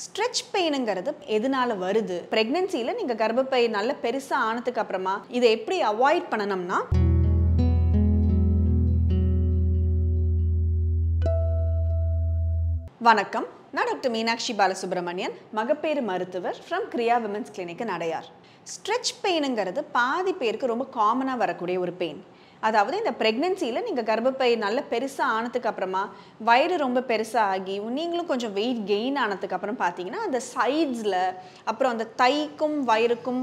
Stretch பெயினுங்கிறது எதனால வருது? பிரெக்னன்சில நீங்க கர்ப்பப்பை நல்ல பெருசா ஆனதுக்கு அப்புறமா இதை எப்படி அவாய்ட் பண்ணணும்னா, வணக்கம். நான் டாக்டர் மீனாட்சி பாலசுப்ரமணியன், மகப்பேறு மருத்துவர் from Kriya women's clinic in Adyar. Stretch பெயினுங்கிறது பாதி பேருக்கு ரொம்ப காமனாக வரக்கூடிய ஒரு பெயின். அதாவது இந்த ப்ரெக்னென்சியில் நீங்கள் கர்ப்பப்பை நல்ல பெருசாக ஆனதுக்கு அப்புறமா வயிறு ரொம்ப பெருசாக ஆகி நீங்களும் கொஞ்சம் வெயிட் கெயின் ஆனதுக்கு அப்புறம் பார்த்தீங்கன்னா அந்த சைட்ஸில் அப்புறம் அந்த தைக்கும் வயிறுக்கும்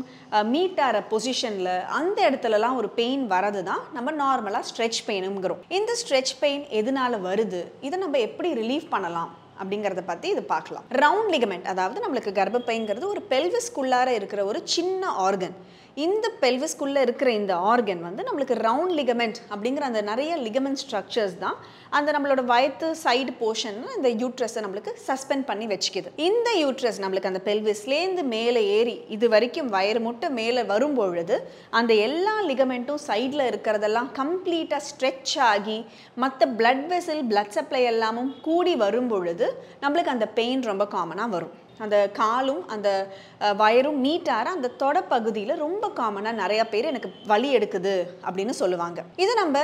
மீட் ஆகிற பொசிஷனில் அந்த இடத்துலலாம் ஒரு பெயின் வரது தான் நம்ம நார்மலாக ஸ்ட்ரெச் பெயினுங்கிறோம். இந்த ஸ்ட்ரெச் பெயின் எதனால வருது, இதை நம்ம எப்படி ரிலீவ் பண்ணலாம் அப்படிங்கிறத பற்றி இது பார்க்கலாம். ரவுண்ட் லிகமெண்ட், அதாவது நம்மளுக்கு கர்ப்பப்பைங்கிறது ஒரு பெல்விஸ்குள்ளார இருக்கிற ஒரு சின்ன ஆர்கன். இந்த பெல்விஸ்குள்ளே இருக்கிற இந்த ஆர்கன் வந்து நம்மளுக்கு ரவுண்ட் லிகமெண்ட் அப்படிங்கிற அந்த நிறைய லிகமெண்ட் ஸ்ட்ரக்சர்ஸ் தான் அந்த நம்மளோட வயிற்று சைடு போர்ஷன் இந்த யூட்ரஸை நம்மளுக்கு சஸ்பெண்ட் பண்ணி வச்சுக்குது. இந்த யூட்ரஸ் நம்மளுக்கு அந்த பெல்விஸ்லேருந்து மேலே ஏறி இது வரைக்கும் வயிறு முட்டை மேலே வரும்பொழுது அந்த எல்லா லிகமெண்ட்டும் சைடில் இருக்கிறதெல்லாம் கம்ப்ளீட்டாக ஸ்ட்ரெச் ஆகி மற்ற பிளட் வெசல் பிளட் சப்ளை எல்லாமும் கூடி வரும்பொழுது நம்மளுக்கு அந்த பெயின் ரொம்ப காமனாக வரும். அந்த காலும் அந்த வயரும் நீட்டார அந்த தொடப்பகுதியில் ரொம்ப காமனாக நிறையா பேர் எனக்கு வலி எடுக்குது அப்படின்னு சொல்லுவாங்க. இது நம்ம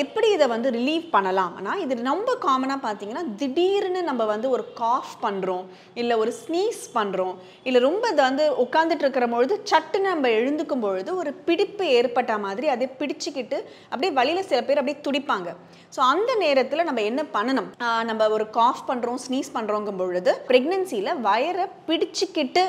எப்படி இதை வந்து ரிலீவ் பண்ணலாம்னா, இது ரொம்ப காமனாக பார்த்தீங்கன்னா திடீர்னு நம்ம வந்து ஒரு காஃப் பண்ணுறோம், இல்லை ஒரு ஸ்னீஸ் பண்ணுறோம், இல்லை ரொம்ப இதை வந்து உட்காந்துட்டு இருக்கிற பொழுது சட்டுன்னு நம்ம எழுந்துக்கும் பொழுது ஒரு பிடிப்பு ஏற்பட்ட மாதிரி அதை பிடிச்சிக்கிட்டு அப்படியே வழியில் சில பேர் அப்படியே துடிப்பாங்க. ஸோ அந்த நேரத்தில் நம்ம என்ன பண்ணணும், நம்ம ஒரு காஃப் பண்ணுறோம் ஸ்னீஸ் பண்ணுறோங்கும் பொழுது ப்ரெக்னென்சியில் வயரை பிடிச்சிக்கிட்டு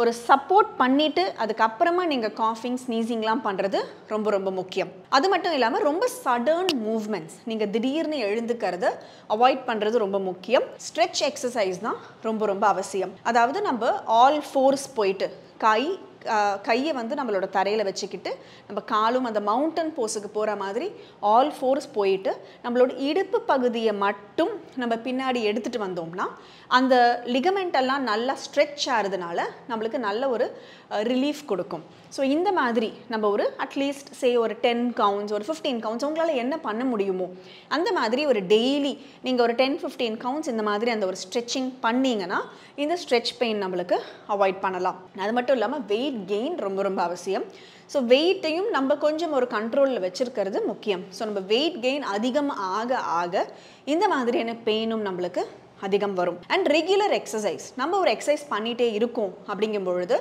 ஒரு சப்போர்ட் பண்ணிவிட்டு அதுக்கப்புறமா நீங்கள் காஃபிங் ஸ்னீசிங்லாம் பண்ணுறது ரொம்ப ரொம்ப முக்கியம். அது மட்டும் இல்லாமல் ரொம்ப சடர்ன் மூவ்மெண்ட்ஸ், நீங்கள் திடீர்னு எழுந்துக்கிறத அவாய்ட் பண்ணுறது ரொம்ப முக்கியம். ஸ்ட்ரெச் எக்ஸசைஸ் தான் ரொம்ப ரொம்ப அவசியம். அதாவது நம்ம ஆல் ஃபோர்ஸ் போயிட்டு கையை வந்து நம்மளோட தரையில் வச்சுக்கிட்டு நம்ம காலும் அந்த மவுண்டன் போஸுக்கு போகிற மாதிரி ஆல் ஃபோர்ஸ் போயிட்டு நம்மளோட இடுப்பு பகுதியை மட்டும் நம்ம பின்னாடி எடுத்துகிட்டு வந்தோம்னா அந்த லிகமெண்டெல்லாம் நல்லா ஸ்ட்ரெச் ஆகிறதுனால நம்மளுக்கு நல்ல ஒரு ரிலீஃப் கொடுக்கும். ஸோ இந்த மாதிரி நம்ம ஒரு அட்லீஸ்ட் ஒரு 10 கவுண்ட்ஸ் ஒரு 15 கவுண்ட்ஸ் உங்களால் என்ன பண்ண முடியுமோ அந்த மாதிரி ஒரு டெய்லி நீங்கள் ஒரு 10-15 கவுண்ட்ஸ் இந்த மாதிரி அந்த ஒரு ஸ்ட்ரெச்சிங் பண்ணிங்கன்னா இந்த ஸ்ட்ரெச் பெயின் நம்மளுக்கு அவாய்ட் பண்ணலாம். அது மட்டும் இல்லாமல் வெயிட் கெயின் ரொம்ப ரொம்ப அவசியம். ஸோ வெயிட்டையும் நம்ம கொஞ்சம் ஒரு கண்ட்ரோலில் வச்சுருக்கிறது முக்கியம். ஸோ நம்ம வெயிட் கெயின் அதிகம் ஆக ஆக இந்த மாதிரியான பெயினும் நம்மளுக்கு அதிகம் வரும். அண்ட் ரெகுலர் எக்ஸசைஸ், நம்ம ஒரு எக்ஸசைஸ் பண்ணிகிட்டே இருக்கோம் அப்படிங்கும் பொழுது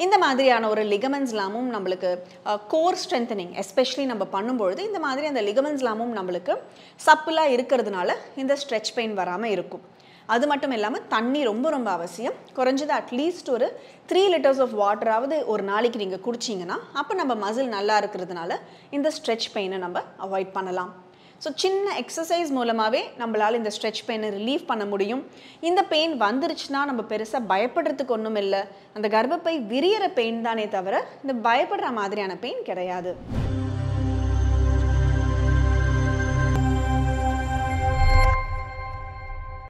இந்த மாதிரியான ஒரு லிகமெண்ட்ஸ்லாமும் நம்மளுக்கு கோர் ஸ்ட்ரென்தனிங் எஸ்பெஷலி நம்ம பண்ணும்பொழுது இந்த மாதிரி அந்த லிகமெண்ட்ஸ்லாமும் நம்மளுக்கு சப்பிளாக இருக்கிறதுனால இந்த ஸ்ட்ரெச் பெயின் வராமல் இருக்கும். அது மட்டும் இல்லாமல் தண்ணி ரொம்ப ரொம்ப அவசியம். குறைஞ்சது அட்லீஸ்ட் ஒரு 3 லிட்டர்ஸ் ஆஃப் வாட்டராவது ஒரு நாளைக்கு நீங்கள் குடிச்சிங்கன்னா அப்போ நம்ம மசில் நல்லா இருக்கிறதுனால இந்த ஸ்ட்ரெச் பெயினை நம்ம அவாய்ட் பண்ணலாம். ஸோ சின்ன எக்ஸசைஸ் மூலமாகவே நம்மளால் இந்த ஸ்ட்ரெச் பெயினை ரிலீவ் பண்ண முடியும். இந்த பெயின் வந்துருச்சுன்னா நம்ம பெருசாக பயப்படுறதுக்கு ஒன்றும் இல்லை. அந்த கர்ப்பப்பை விரியற பெயின் தானே தவிர இந்த பயப்படுற மாதிரியான பெயின் கிடையாது.